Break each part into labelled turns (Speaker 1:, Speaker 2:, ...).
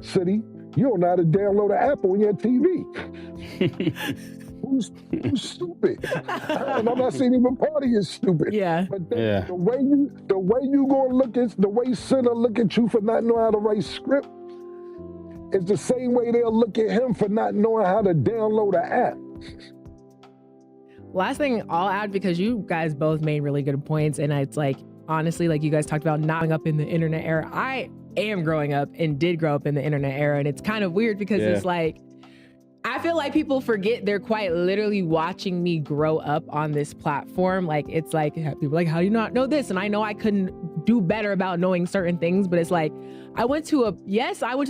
Speaker 1: City, you don't know how to download an app on your TV. Who's stupid? And I'm not saying even party is stupid.
Speaker 2: Yeah.
Speaker 1: But the way you gonna look at the way Center look at you for not knowing how to write script is the same way they'll look at him for not knowing how to download an app.
Speaker 2: Last thing I'll add, because you guys both made really good points, and it's like, honestly, like you guys talked about not growing up in the internet era. I am growing up and did grow up in the internet era, and it's kind of weird because it's like, I feel like people forget they're quite literally watching me grow up on this platform. Like, it's like, people are like, how do you not know this? And I know I couldn't do better about knowing certain things, but it's like, I went to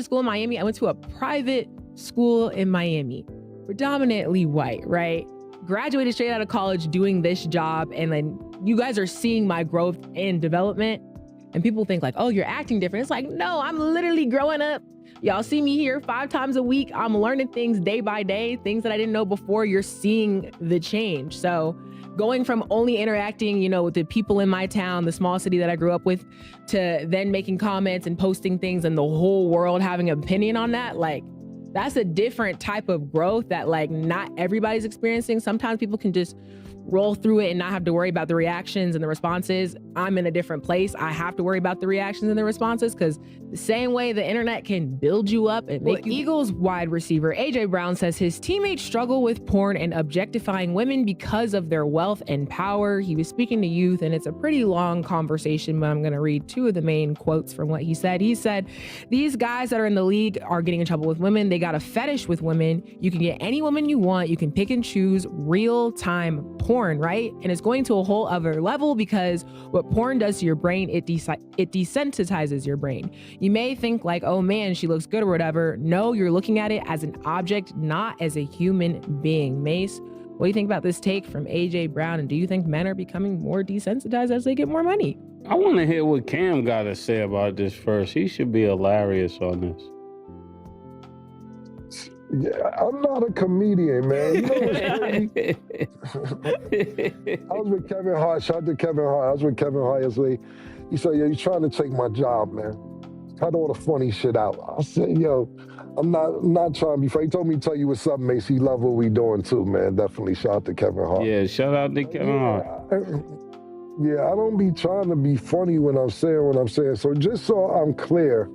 Speaker 2: school in Miami. I went to a private school in Miami, predominantly white, right? Graduated straight out of college doing this job. And then you guys are seeing my growth and development. And people think like, oh, you're acting different. It's like, no, I'm literally growing up. Y'all see me here 5 times a week. I'm learning things day by day, things that I didn't know before. You're seeing the change. So going from only interacting, with the people in my town, the small city that I grew up with, to then making comments and posting things and the whole world having an opinion on that, like, that's a different type of growth that like not everybody's experiencing. Sometimes people can just roll through it and not have to worry about the reactions and the responses. I'm in a different place. I have to worry about the reactions and the responses, because the same way the internet can build you up and make Eagles wide receiver AJ Brown says his teammates struggle with porn and objectifying women because of their wealth and power. He was speaking to youth, and it's a pretty long conversation, but I'm going to read 2 of the main quotes from what he said. He said, these guys that are in the league are getting in trouble with women. They got a fetish with women. You can get any woman you want. You can pick and choose real-time porn, right? And it's going to a whole other level, because what porn does to your brain, it desensitizes your brain. You may think like, oh man, she looks good or whatever. No, you're looking at it as an object, not as a human being. Mase, what do you think about this take from AJ Brown? And do you think men are becoming more desensitized as they get more money?
Speaker 3: I want to hear what Cam got to say about this first. He should be hilarious on this.
Speaker 1: Yeah, I'm not a comedian, man. You know what's crazy? I was with Kevin Hart. Shout out to Kevin Hart. I was with Kevin Hart yesterday. He said, yo, you're trying to take my job, man. Cut all the funny shit out. I said, yo, I'm not trying to be funny. He told me to tell you what's up, Mace. He love what we doing too, man. Definitely shout out to Kevin Hart.
Speaker 3: Yeah, shout out to Kevin Hart.
Speaker 1: Yeah, I don't be trying to be funny when I'm saying what I'm saying. So just so I'm clear,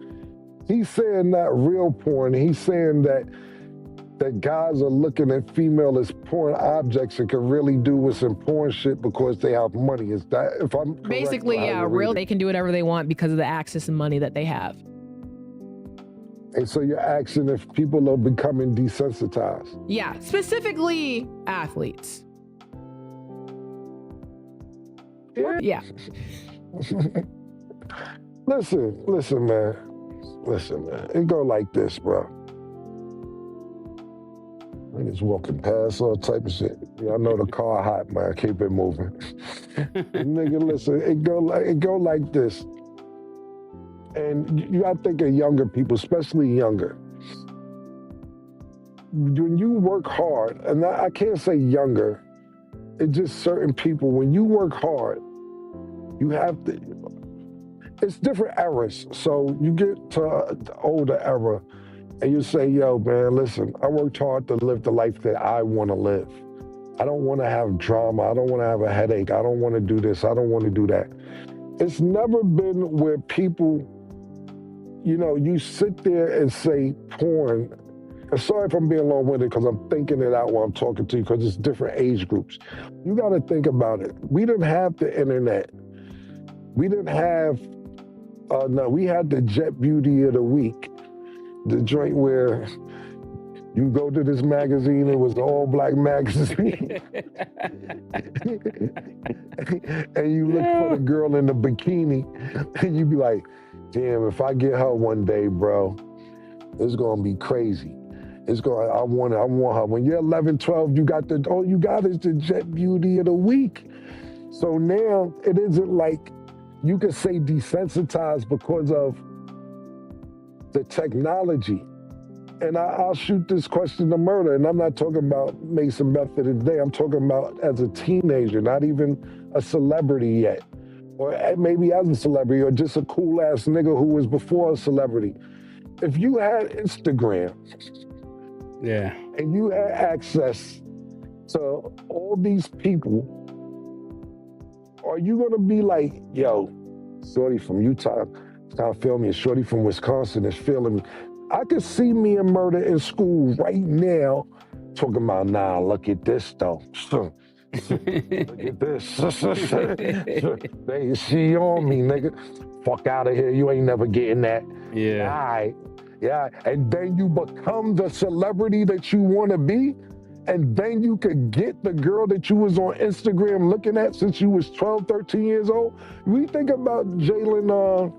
Speaker 1: he's saying not real porn. He's saying that guys are looking at female as porn objects and can really do with some porn shit because they have money. Is that, if I'm correct?
Speaker 2: Basically, yeah, they can do whatever they want because of the access and money that they have.
Speaker 1: And so you're asking if people are becoming desensitized.
Speaker 2: Yeah, specifically athletes. Yeah.
Speaker 1: Listen, man. It go like this, bro. Niggas walking past all type of shit. Yeah, I know the car hot, man. Keep it moving. Nigga, listen, it go like this. And you gotta think of younger people, especially younger. When you work hard, and I can't say younger, it's just certain people, when you work hard, you have to, it's different eras. So you get to the older era, and you say, yo, man, listen, I worked hard to live the life that I want to live. I don't want to have drama. I don't want to have a headache. I don't want to do this. I don't want to do that. It's never been where people, you sit there and say porn. And sorry if I'm being long-winded because I'm thinking it out while I'm talking to you because it's different age groups. You got to think about it. We didn't have the internet. We didn't have, we had the Jet Beauty of the Week. The joint where you go to this magazine, it was the all-black magazine. And you look for the girl in the bikini, and you be like, damn, if I get her one day, bro, it's gonna be crazy. I want her. When you're 11, 12, all you got is the Jet Beauty of the Week. So now it isn't like you could say desensitized because of the technology. And I'll shoot this question to murder, and I'm not talking about Mason Method today. I'm talking about as a teenager, not even a celebrity yet. Or maybe as a celebrity, or just a cool-ass nigga who was before a celebrity. if you had Instagram
Speaker 3: Yeah.
Speaker 1: and you had access to all these people, are you gonna be like, yo, shorty from Utah trying to feel me, and shorty from Wisconsin is feeling me? I could see me and Murder in school right now talking about, nah, look at this though. Look at this. She on me, nigga. Fuck out of here. You ain't never getting that.
Speaker 3: Yeah.
Speaker 1: All right. Yeah. And then you become the celebrity that you want to be. And then you could get the girl that you was on Instagram looking at since you was 12, 13 years old. We think about Jalen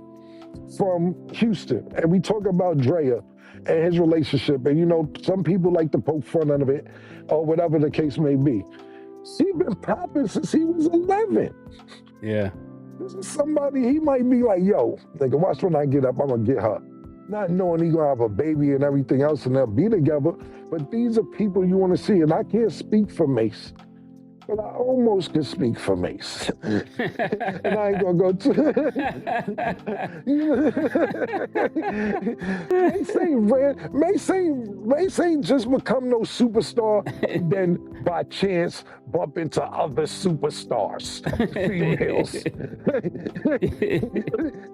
Speaker 1: from Houston, and we talk about Drea and his relationship. And, you know, some people like to poke fun of it or whatever the case may be. She been popping since he was 11.
Speaker 3: Yeah.
Speaker 1: This is somebody, he might be like, yo, nigga, watch when I get up, I'm gonna get her. Not knowing he gonna have a baby and everything else and they'll be together, but these are people you wanna see. And I can't speak for Mase, but I almost can speak for Mase. And I ain't gonna go to Mase ain't just become no superstar and then by chance bump into other superstars, females.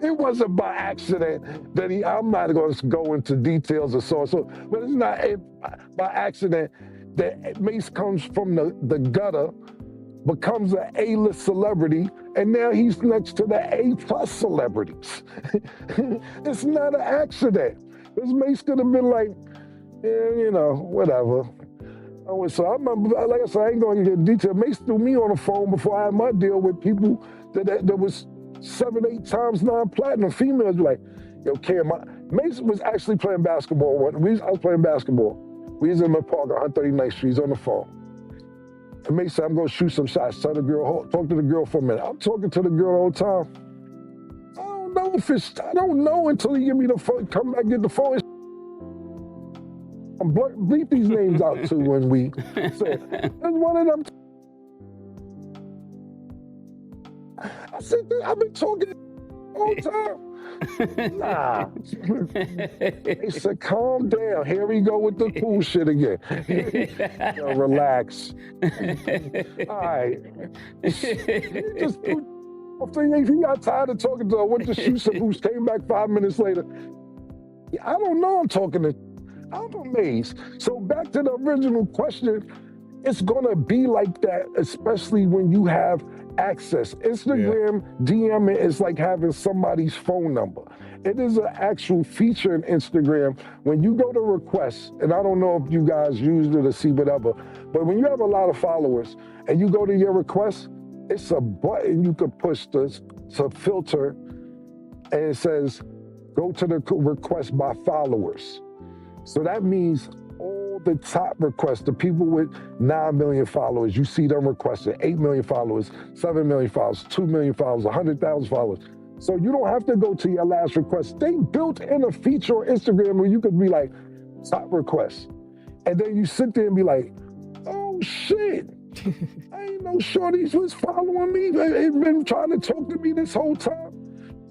Speaker 1: It wasn't by accident that I'm not gonna go into details or so, but it's not by accident that Mase comes from the gutter, becomes an A-list celebrity, and now he's next to the A+ celebrities. It's not an accident. Because Mase could have been like, yeah, you know, whatever. So I remember, like I said, I ain't going to get detail. Mase threw me on the phone before I had my deal with people that was 7, 8 times non-platinum. Females were like, yo, Cam, Mase was actually playing basketball. I was playing basketball. We was in my park on 139th Street. He's on the phone. And Mase said, I'm going to shoot some shots. Tell the girl, talk to the girl for a minute. I'm talking to the girl all the time. I don't know until he give me the phone, come back, get the phone. I'm bleep these names out too when we say, there's one of them. I said, I've been talking all the time. Nah. They said, calm down. Here we go with the cool shit again. Yo, relax. All right. He got tired of talking to her, went to shoot some hoops, came back 5 minutes later. I don't know, I'm amazed. So back to the original question, it's gonna be like that, especially when you have access. Instagram DMing is like having somebody's phone number. It is an actual feature in Instagram. When you go to requests, and I don't know if you guys used it or see whatever, but when you have a lot of followers and you go to your requests, it's a button you can push to filter, and it says, go to the request by followers. So that means all the top requests, the people with 9 million followers, you see them requesting 8 million followers, 7 million followers, 2 million followers, 100,000 followers. So you don't have to go to your last request. They built in a feature on Instagram where you could be like, top requests. And then you sit there and be like, oh shit, I ain't know shorties was following me. They've been trying to talk to me this whole time.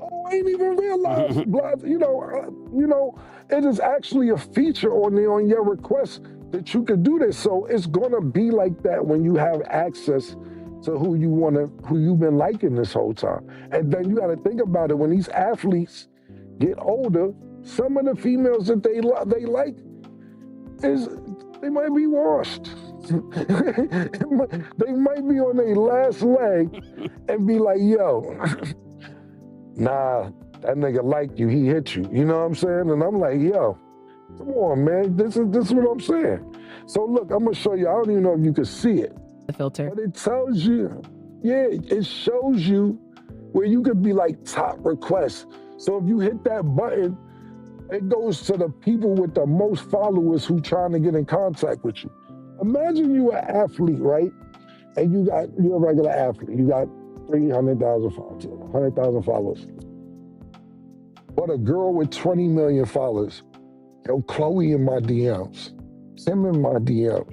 Speaker 1: Oh, I ain't even realized. You know, it is actually a feature on your request that you can do this. So it's gonna be like that when you have access to who you've been liking this whole time. And then you gotta think about it, when these athletes get older, some of the females that they like they might be washed. They might be on their last leg and be like, yo, nah, that nigga like you, he hit you. You know what I'm saying? And I'm like, yo, come on, man. This is what I'm saying. So look, I'm gonna show you. I don't even know if you can see it.
Speaker 2: The filter.
Speaker 1: But it tells you, it shows you where you could be like top requests. So if you hit that button, it goes to the people with the most followers who trying to get in contact with you. Imagine you an athlete, right? And you're a regular athlete. You got 300,000 followers, 100,000 followers. But a girl with 20 million followers, yo, Chloe in my DMs, Tim in my DM.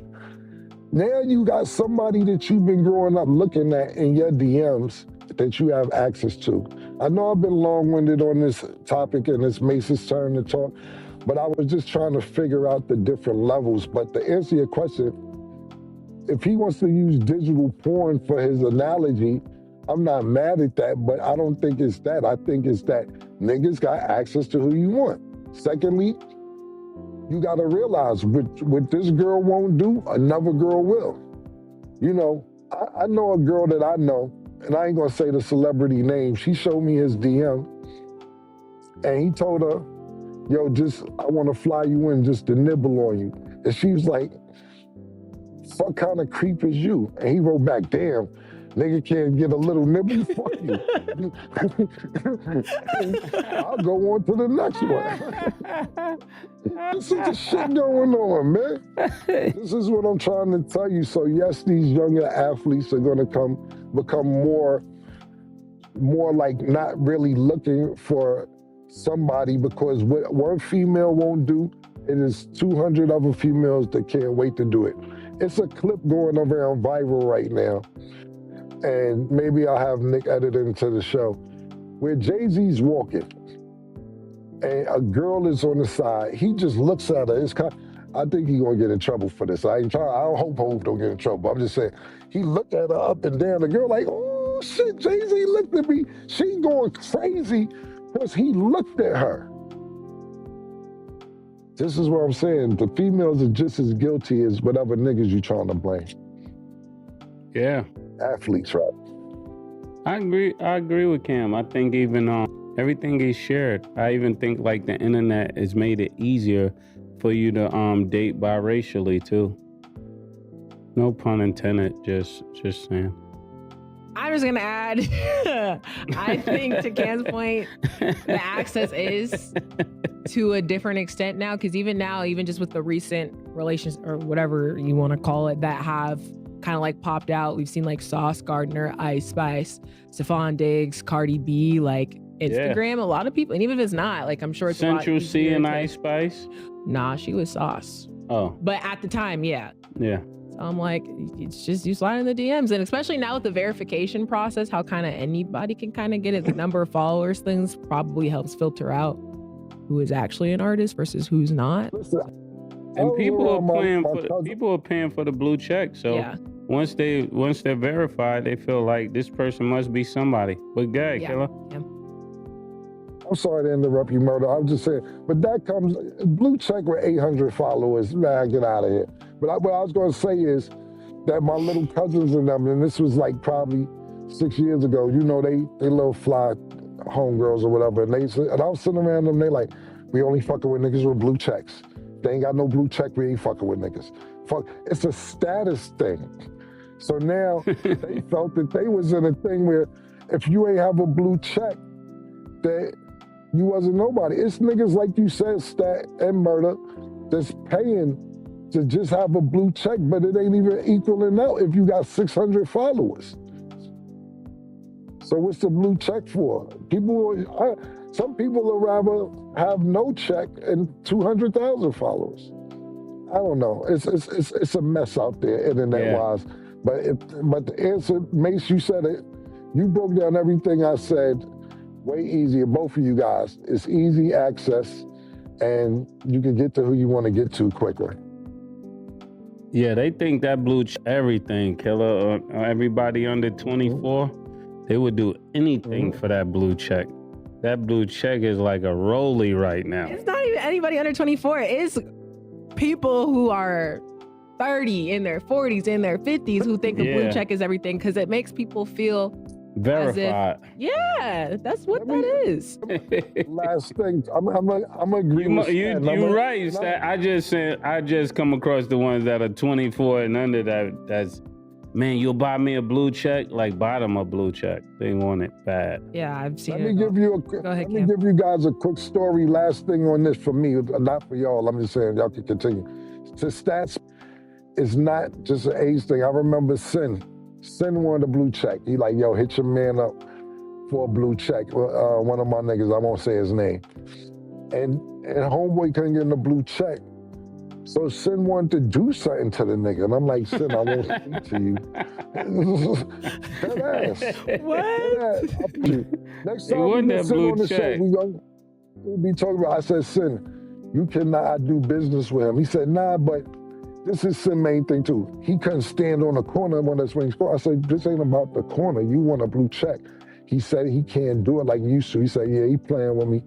Speaker 1: Now you got somebody that you've been growing up looking at in your DMs that you have access to. I know I've been long-winded on this topic and it's Mace's turn to talk, But I was just trying to figure out the different levels. But to answer your question, if he wants to use digital porn for his analogy, I'm not mad at that, but I don't think it's that. I think it's that niggas got access to who you want. Secondly, you gotta realize what this girl won't do, another girl will. You know, I know a girl that I know, and I ain't gonna say the celebrity name. She showed me his DM, and he told her, yo, I wanna fly you in just to nibble on you. And she was like, what kind of creep is you? And he wrote back, damn, nigga can't get a little nibble, fuck you. I'll go on to the next one. This is the shit going on, man. This is what I'm trying to tell you. So yes, these younger athletes are gonna become more like not really looking for somebody, because what one female won't do, it is 200 other females that can't wait to do it. It's a clip going around viral right now, and maybe I'll have Nick edit it into the show, where Jay-Z's walking, and a girl is on the side. He just looks at her. I think he's gonna get in trouble for this. I don't hope Hov don't get in trouble. I'm just saying, he looked at her up and down. The girl like, oh shit, Jay-Z looked at me. She going crazy because he looked at her. This is what I'm saying. The females are just as guilty as whatever niggas you trying to blame.
Speaker 3: Yeah.
Speaker 1: Athletes, right?
Speaker 3: I agree with Cam. I think even everything is shared. I even think like the internet has made it easier for you to date biracially too. No pun intended, just saying.
Speaker 2: I'm just gonna add, I think to Cam's point, the access is to a different extent now, because even just with the recent relations or whatever you want to call it that have kind of like popped out, we've seen like Sauce Gardner, Ice Spice, Stephon Diggs, Cardi B, like Instagram, a lot of people, and even if it's not, like I'm sure it's
Speaker 3: Central C and Ice Spice.
Speaker 2: Nah, she was Sauce.
Speaker 3: Oh,
Speaker 2: but at the time, yeah. So I'm like, it's just you slide in the DMs, and especially now with the verification process, how kind of anybody can kind of get it. The number of followers things probably helps filter out who is actually an artist versus who's not.
Speaker 3: And people are paying for the blue check. So once they're verified, they feel like this person must be somebody. But go Killer.
Speaker 2: Yeah.
Speaker 1: I'm sorry to interrupt you, Murder. I'm just saying, but that comes, blue check with 800 followers, man, get out of here. But what I was going to say is that my little cousins and them, and this was like probably 6 years ago, you know, they little fly homegirls or whatever, and I was sitting around them, they like, we only fucking with niggas with blue checks. They ain't got no blue check, we ain't fucking with niggas. Fuck, it's a status thing. So now they felt that they was in a thing where if you ain't have a blue check, that you wasn't nobody. It's niggas like you said, Stat and Murder, that's paying to just have a blue check, but it ain't even equaling out if you got 600 followers. So what's the blue check for? Some people would rather have no check and 200,000 followers. I don't know. It's a mess out there, internet-wise. But the answer, Mase, you said it. You broke down everything I said way easier, both of you guys. It's easy access, and you can get to who you want to get to quicker.
Speaker 3: Yeah, they think that blue check everything, Killer. Everybody under 24, they would do anything for that blue check. That blue check is like a rollie right now.
Speaker 2: It's not even anybody under 24. It's people who are 30, in their 40s, in their 50s, who think the blue check is everything, because it makes people feel
Speaker 3: verified.
Speaker 2: That's what that is.
Speaker 1: Last thing, I'm agreeing with Stan.
Speaker 3: You're right, Stan. I just come across the ones that are 24 and under that's, man, you'll buy me a blue check? Like, buy them a blue check. They want it bad.
Speaker 2: Yeah, I've seen
Speaker 1: it. Let me give you guys a quick story. Last thing on this for me, not for y'all. I'm just saying, y'all can continue. To stats, it's not just an age thing. I remember Sin wanted a blue check. He like, yo, hit your man up for a blue check. One of my niggas, I won't say his name. And homeboy couldn't get in a blue check. So Sin wanted to do something to the nigga. And I'm like, Sin, I won't speak to you. Dead ass.
Speaker 2: What?
Speaker 1: Dead ass. Next time we get Sin on the show, we'll be talking about, I said, Sin, You cannot do business with him. He said, nah, but this is the main thing too. He couldn't stand on the corner when that's when he scored. I said, this ain't about the corner. You want a blue check. He said he can't do it like you used to. He said, yeah, he playing with me.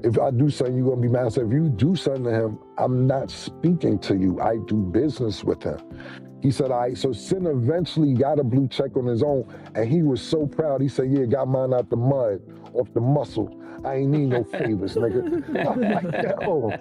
Speaker 1: If I do something, you're gonna be mad. I said, if you do something to him, I'm not speaking to you. I do business with him. He said, all right. So Sin eventually got a blue check on his own, and he was so proud. He said, yeah, got mine out the mud, off the muscle. I ain't need no favors, nigga. I'm like, yo,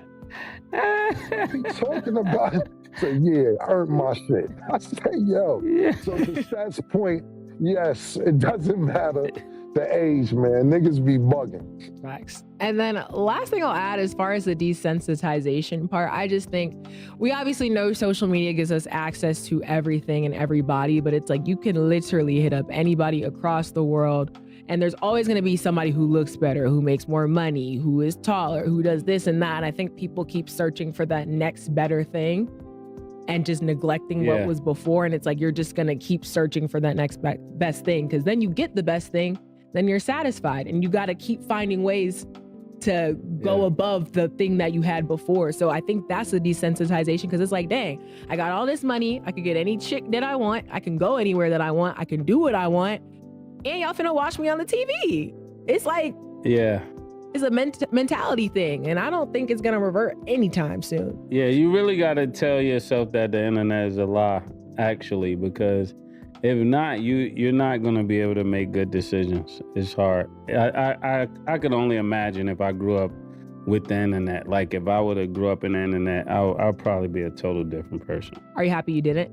Speaker 1: what you talking about? He said, yeah, I earned my shit. I said, yo. So to Stat's point, yes, it doesn't matter the age, man. Niggas be bugging.
Speaker 2: Facts. And then last thing I'll add, as far as the desensitization part, I just think we obviously know social media gives us access to everything and everybody, but it's like you can literally hit up anybody across the world, and there's always going to be somebody who looks better, who makes more money, who is taller, who does this and that. And I think people keep searching for that next better thing and just neglecting what was before. And it's like you're just going to keep searching for that next best thing, because then you get the best thing, then you're satisfied, and you got to keep finding ways to go above the thing that you had before. So I think that's the desensitization, because it's like, dang, I got all this money. I could get any chick that I want. I can go anywhere that I want. I can do what I want. And y'all finna watch me on the TV. It's like, it's a mentality thing. And I don't think it's gonna revert anytime soon.
Speaker 3: Yeah, you really gotta tell yourself that the internet is a lie, actually, because if not, you're not gonna be able to make good decisions. It's hard. I could only imagine if I grew up with the internet. Like if I would have grew up in the internet, I'll probably be a total different person.
Speaker 2: Are you happy you didn't?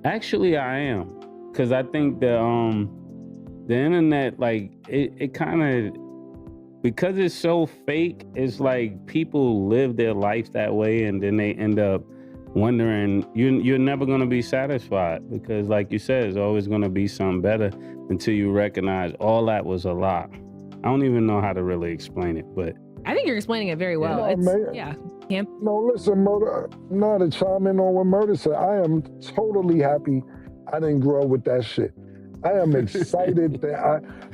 Speaker 3: Actually, I am, because I think the internet, like it kind of, because it's so fake, it's like people live their life that way, and then they end up wondering, you're never going to be satisfied, because like you said, it's always going to be something better until you recognize all that was a lie. I don't even know how to really explain it, but
Speaker 2: I think you're explaining it very well. Cam?
Speaker 1: No, listen, Murder, to chime in on what Murder said, I am totally happy I didn't grow up with that shit. I am excited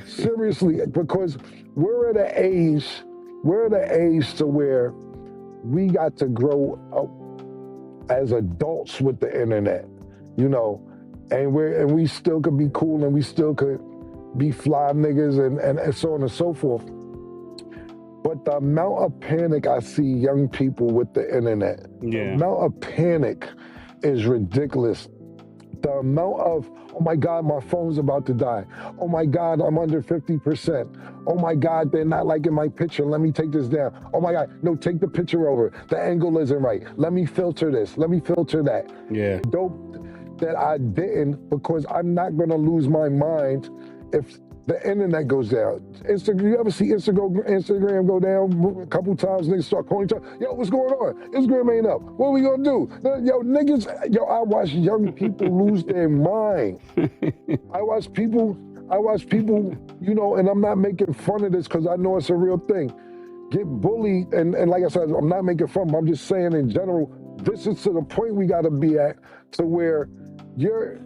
Speaker 1: seriously, because we're at an age to where we got to grow up as adults with the internet, you know, and we still could be cool, and we still could be fly niggas and so on and so forth. But the amount of panic I see young people with the internet, the amount of panic is ridiculous. The amount of, oh my God, my phone's about to die. Oh my God, I'm under 50%. Oh my God, they're not liking my picture. Let me take this down. Oh my God, no, take the picture over. The angle isn't right. Let me filter this. Let me filter that.
Speaker 3: Yeah.
Speaker 1: Dope that I didn't, because I'm not gonna lose my mind if the internet goes down. You ever see Instagram go down a couple times, niggas start calling each other, yo, what's going on? Instagram ain't up. What are we gonna do? Yo, niggas, I watch young people lose their mind. I watch people, you know, and I'm not making fun of this because I know it's a real thing, get bullied, and like I said, I'm not making fun, but I'm just saying in general, this is to the point we gotta be at, to where you're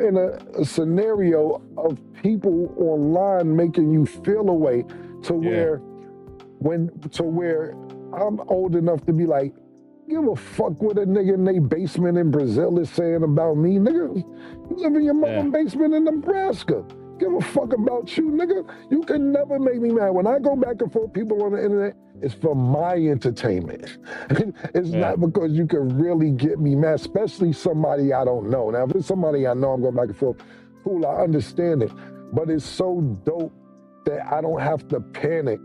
Speaker 1: in a scenario of people online making you feel a way, to where I'm old enough to be like, give a fuck what a nigga in their basement in Brazil is saying about me, nigga. You live in your mama's basement in Nebraska. Give a fuck about you, nigga. You can never make me mad. When I go back and forth people on the internet, it's for my entertainment. It's not because you can really get me mad, especially somebody I don't know. Now, if it's somebody I know, I'm going back and forth, cool, I understand it. But it's so dope that I don't have to panic.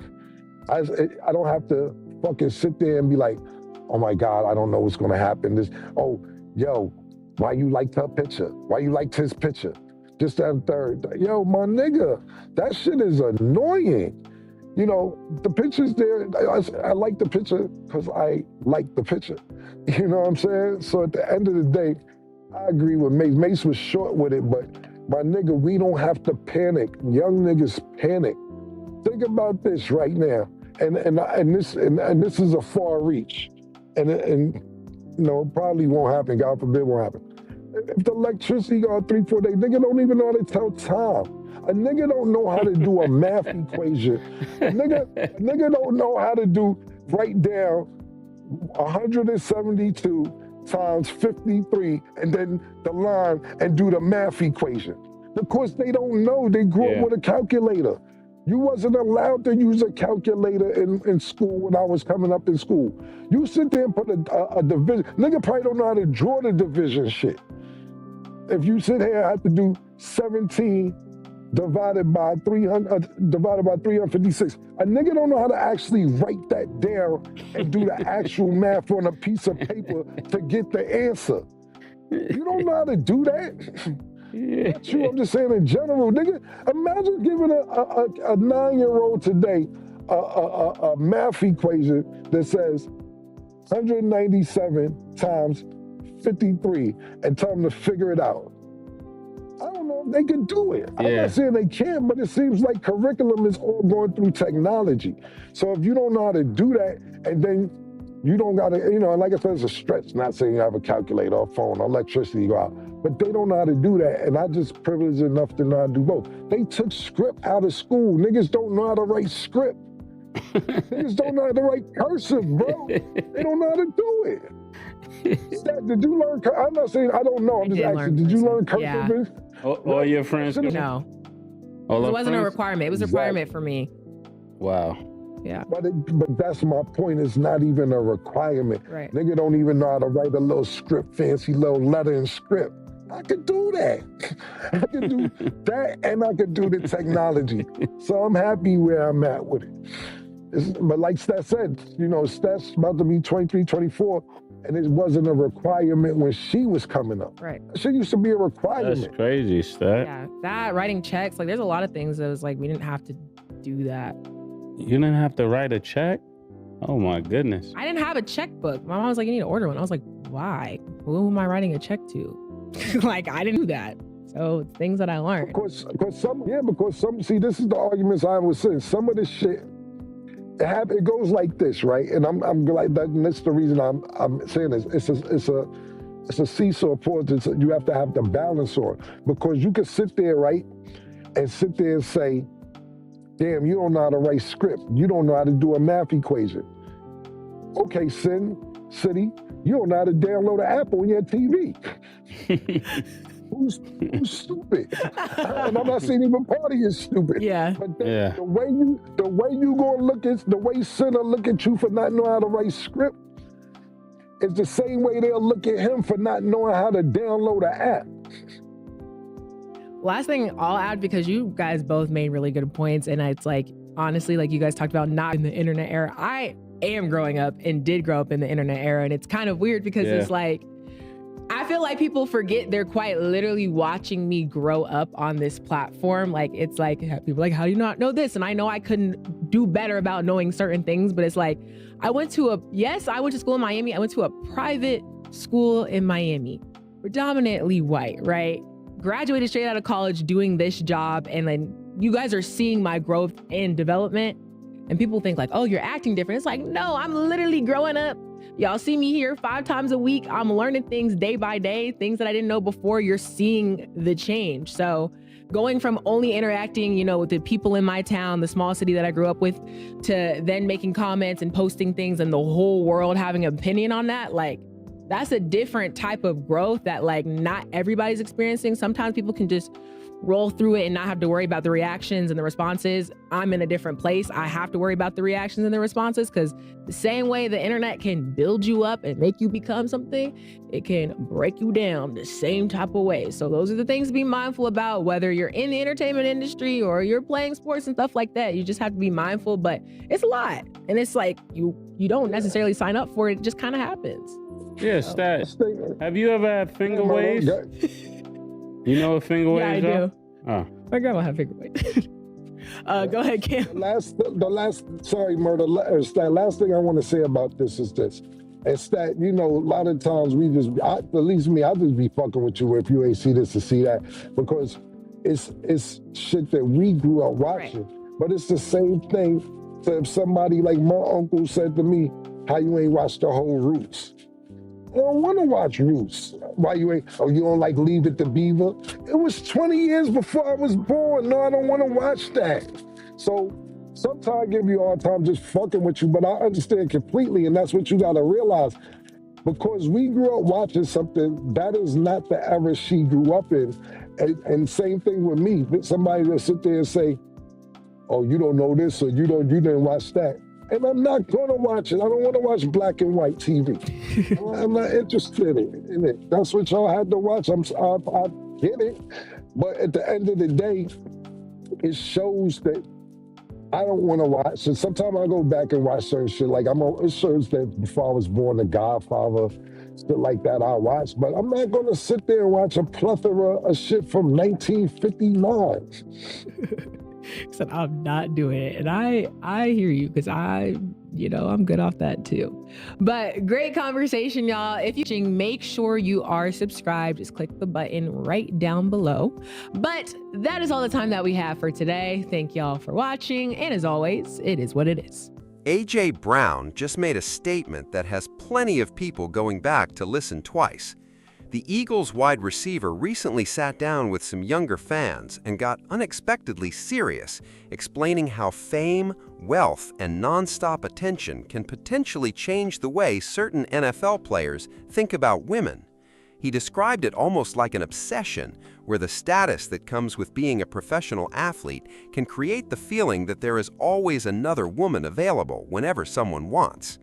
Speaker 1: I don't have to fucking sit there and be like, oh my God, I don't know what's gonna happen. Yo, why you liked her picture? Why you liked his picture? Just that third. Yo, my nigga, that shit is annoying. You know, the picture's there. I like the picture because I like the picture. You know what I'm saying? So at the end of the day, I agree with Mase. Mase was short with it, but my nigga, we don't have to panic. Young niggas panic. Think about this right now. And this is a far reach. And you know, it probably won't happen. God forbid won't happen. If the electricity go 3-4 days, nigga don't even know how to tell time. A nigga don't know how to do a math equation. A nigga don't know how to write down 172 times 53, and then the line and do the math equation. Because they don't know. They grew up with a calculator. You wasn't allowed to use a calculator in school when I was coming up in school. You sit there and put a division. Nigga probably don't know how to draw the division shit. If you sit here and have to do 17 divided by 356, a nigga don't know how to actually write that down and do the actual math on a piece of paper to get the answer. You don't know how to do that? Not you, I'm just saying in general, nigga. Imagine giving a 9-year-old today a math equation that says 197 times 53 and tell them to figure it out. I don't know if they can do it. I'm not saying they can't, but it seems like curriculum is all going through technology. So if you don't know how to do that, and then you don't got to, like I said, it's a stretch, not saying you have a calculator or phone or electricity go out, but they don't know how to do that, and I just privileged enough to know how to do both. They took script out of school. Niggas don't know how to write script. Niggas don't know how to write cursive, bro. They don't know how to do it. Did you learn? I'm not saying I don't know. I'm just asking. Did you learn cursive?
Speaker 2: Yeah.
Speaker 3: All your friends?
Speaker 2: No. It wasn't a requirement. It was a requirement for me.
Speaker 3: Wow.
Speaker 2: Yeah.
Speaker 1: But that's my point. It's not even a requirement.
Speaker 2: Right.
Speaker 1: Nigga don't even know how to write a little script, fancy little letter and script. I could do that. I could do that, and I could do the technology. So I'm happy where I'm at with it. But like Stat said, Stat's about to be 23, 24, and it wasn't a requirement when she was coming up.
Speaker 2: Right.
Speaker 1: Shit used to be a requirement.
Speaker 3: That's crazy, Stat.
Speaker 2: Yeah. That, writing checks, there's a lot of things that was we didn't have to do that.
Speaker 3: You didn't have to write a check? Oh my goodness.
Speaker 2: I didn't have a checkbook. My mom was like, you need to order one. I was like, why? Who am I writing a check to? I didn't do that. So it's things that I learned.
Speaker 1: Because some, see, this is the arguments I was saying. Some of this shit, it goes like this, right? And I'm glad that, and that's the reason I'm saying this. It's a seesaw point. You have to have the balance on, because you can sit there, right, and sit there and say, damn, you don't know how to write script. You don't know how to do a math equation. Okay, City, you don't know how to download an app on your TV. Who's stupid? And I'm not saying even part of you is stupid.
Speaker 2: Yeah.
Speaker 1: But the way you gonna look at, the way Sinner look at you for not knowing how to write script is the same way they'll look at him for not knowing how to download an app.
Speaker 2: Last thing I'll add, because you guys both made really good points, and it's honestly, you guys talked about not in the internet era. I am growing up and did grow up in the internet era, and it's kind of weird because it's I feel like people forget they're quite literally watching me grow up on this platform. It's people how do you not know this? And I know I couldn't do better about knowing certain things, but it's I went to school in Miami. I went to a private school in Miami, predominantly white, right? Graduated straight out of college doing this job, and then you guys are seeing my growth and development, and people think oh, you're acting different. It's no, I'm literally growing up. Y'all see me here 5 times a week. I'm learning things day by day, things that I didn't know before. You're seeing the change. So going from only interacting, with the people in my town, the small city that I grew up with, to then making comments and posting things and the whole world having an opinion on that, that's a different type of growth that not everybody's experiencing. Sometimes people can just roll through it and not have to worry about the reactions and the responses. I'm in a different place. I have to worry about the reactions and the responses, because the same way the internet can build you up and make you become something, it can break you down the same type of way. So those are the things to be mindful about, whether you're in the entertainment industry or you're playing sports and stuff like that. You just have to be mindful, but it's a lot. And it's you don't necessarily sign up for it. It just kind of happens.
Speaker 3: Yeah, Stat. Have you ever had finger waves? You know what finger waves
Speaker 2: are?
Speaker 3: Yeah, I do.
Speaker 2: Oh. My grandma had finger waves. Go ahead, Cam.
Speaker 1: Sorry, Murder. Stat, last thing I want to say about this is this. And Stat, a lot of times at least me, I just be fucking with you if you ain't see this or see that, because it's shit that we grew up watching. Right. But it's the same thing to if somebody like my uncle said to me, how you ain't watched the whole Roots? I don't want to watch Roots. Why you ain't? Oh, you don't like Leave It to Beaver? It was 20 years before I was born. No, I don't want to watch that. So Sometimes I give you a hard time just fucking with you, but I understand completely, and that's what you gotta realize. Because we grew up watching something that is not the era she grew up in. And same thing with me. Somebody will sit there and say, oh, you don't know this, or you didn't watch that. And I'm not gonna watch it. I don't wanna watch black and white TV. I'm not interested in it. That's what y'all had to watch. I get it. But at the end of the day, it shows that I don't want to watch. And sometimes I go back and watch certain shit. Like it shows that before I was born, The Godfather, shit like that I watch. But I'm not going to sit there and watch a plethora of shit from 1959.
Speaker 2: Said I'm not doing it, and I hear you, because I'm good off that too. But great conversation, y'all. If you're watching, make sure you are subscribed. Just click the button right down below. But that is all the time that we have for today. Thank y'all for watching, and as always, it is what it is.
Speaker 4: Ajbrown just made a statement that has plenty of people going back to listen twice. The Eagles wide receiver recently sat down with some younger fans and got unexpectedly serious, explaining how fame, wealth, and nonstop attention can potentially change the way certain NFL players think about women. He described it almost like an obsession, where the status that comes with being a professional athlete can create the feeling that there is always another woman available whenever someone wants.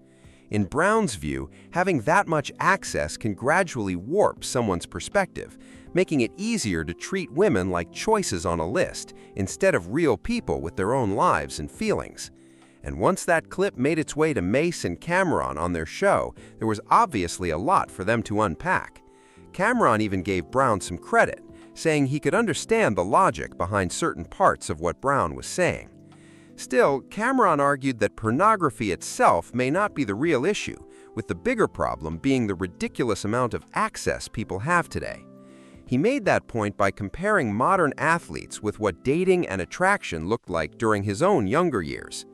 Speaker 4: In Brown's view, having that much access can gradually warp someone's perspective, making it easier to treat women like choices on a list instead of real people with their own lives and feelings. And once that clip made its way to Mase and Camron on their show, there was obviously a lot for them to unpack. Camron even gave Brown some credit, saying he could understand the logic behind certain parts of what Brown was saying. Still, Camron argued that pornography itself may not be the real issue, with the bigger problem being the ridiculous amount of access people have today. He made that point by comparing modern athletes with what dating and attraction looked like during his own younger years.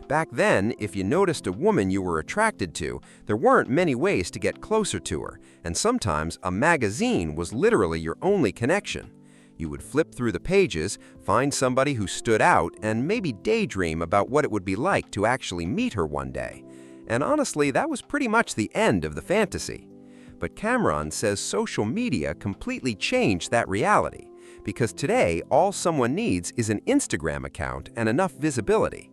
Speaker 4: Back then, if you noticed a woman you were attracted to, there weren't many ways to get closer to her, and sometimes a magazine was literally your only connection. You would flip through the pages, find somebody who stood out, and maybe daydream about what it would be like to actually meet her one day. And honestly, that was pretty much the end of the fantasy. But Camron says social media completely changed that reality, because today all someone needs is an Instagram account and enough visibility.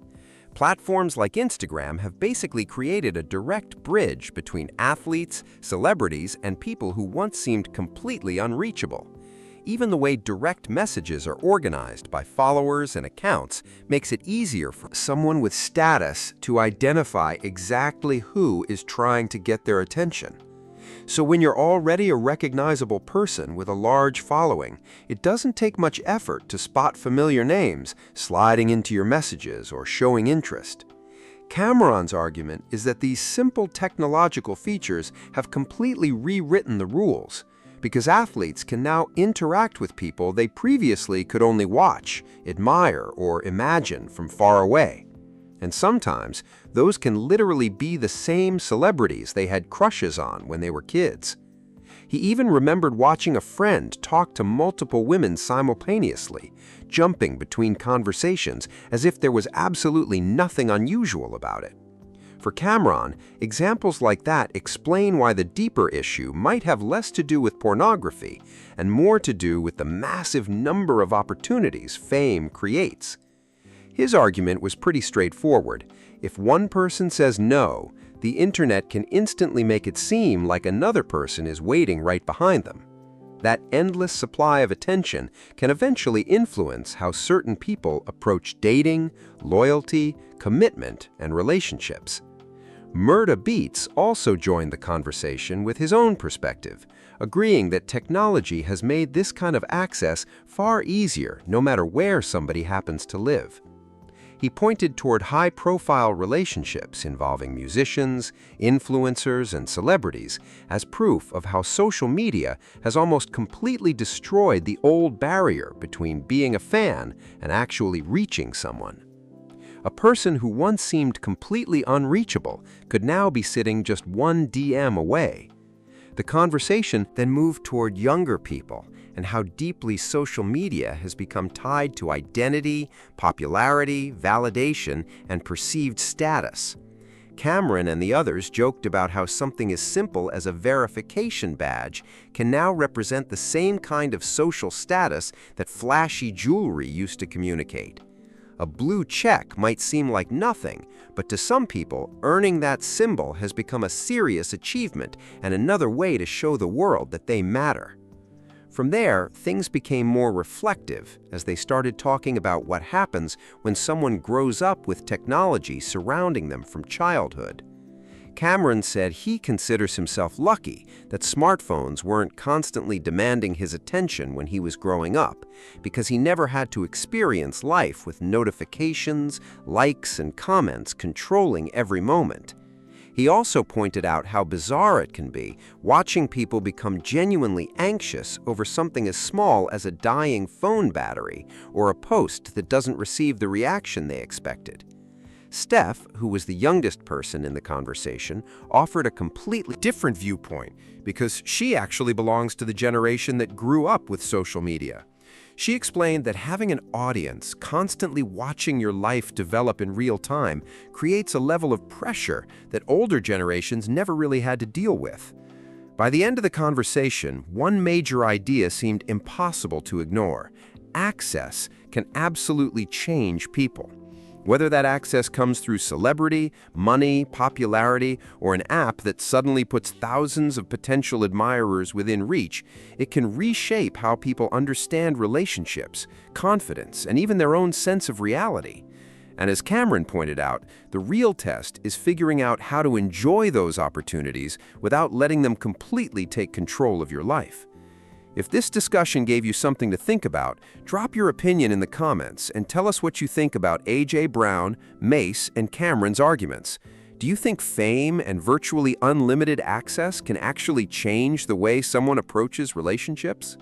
Speaker 4: Platforms like Instagram have basically created a direct bridge between athletes, celebrities, and people who once seemed completely unreachable. Even the way direct messages are organized by followers and accounts makes it easier for someone with status to identify exactly who is trying to get their attention. So when you're already a recognizable person with a large following, it doesn't take much effort to spot familiar names sliding into your messages or showing interest. Camron's argument is that these simple technological features have completely rewritten the rules, because athletes can now interact with people they previously could only watch, admire, or imagine from far away. And sometimes, those can literally be the same celebrities they had crushes on when they were kids. He even remembered watching a friend talk to multiple women simultaneously, jumping between conversations as if there was absolutely nothing unusual about it. For Camron, examples like that explain why the deeper issue might have less to do with pornography and more to do with the massive number of opportunities fame creates. His argument was pretty straightforward. If one person says no, the internet can instantly make it seem like another person is waiting right behind them. That endless supply of attention can eventually influence how certain people approach dating, loyalty, commitment, and relationships. Murda Beats also joined the conversation with his own perspective, agreeing that technology has made this kind of access far easier no matter where somebody happens to live. He pointed toward high-profile relationships involving musicians, influencers, and celebrities as proof of how social media has almost completely destroyed the old barrier between being a fan and actually reaching someone. A person who once seemed completely unreachable could now be sitting just one DM away. The conversation then moved toward younger people and how deeply social media has become tied to identity, popularity, validation, and perceived status. Camron and the others joked about how something as simple as a verification badge can now represent the same kind of social status that flashy jewelry used to communicate. A blue check might seem like nothing, but to some people, earning that symbol has become a serious achievement and another way to show the world that they matter. From there, things became more reflective as they started talking about what happens when someone grows up with technology surrounding them from childhood. Camron said he considers himself lucky that smartphones weren't constantly demanding his attention when he was growing up, because he never had to experience life with notifications, likes, and comments controlling every moment. He also pointed out how bizarre it can be watching people become genuinely anxious over something as small as a dying phone battery or a post that doesn't receive the reaction they expected. Steph, who was the youngest person in the conversation, offered a completely different viewpoint because she actually belongs to the generation that grew up with social media. She explained that having an audience constantly watching your life develop in real time creates a level of pressure that older generations never really had to deal with. By the end of the conversation, one major idea seemed impossible to ignore. Access can absolutely change people. Whether that access comes through celebrity, money, popularity, or an app that suddenly puts thousands of potential admirers within reach, it can reshape how people understand relationships, confidence, and even their own sense of reality. And as Camron pointed out, the real test is figuring out how to enjoy those opportunities without letting them completely take control of your life. If this discussion gave you something to think about, drop your opinion in the comments and tell us what you think about ajbrown, Mase, and Camron's arguments. Do you think fame and virtually unlimited access can actually change the way someone approaches relationships?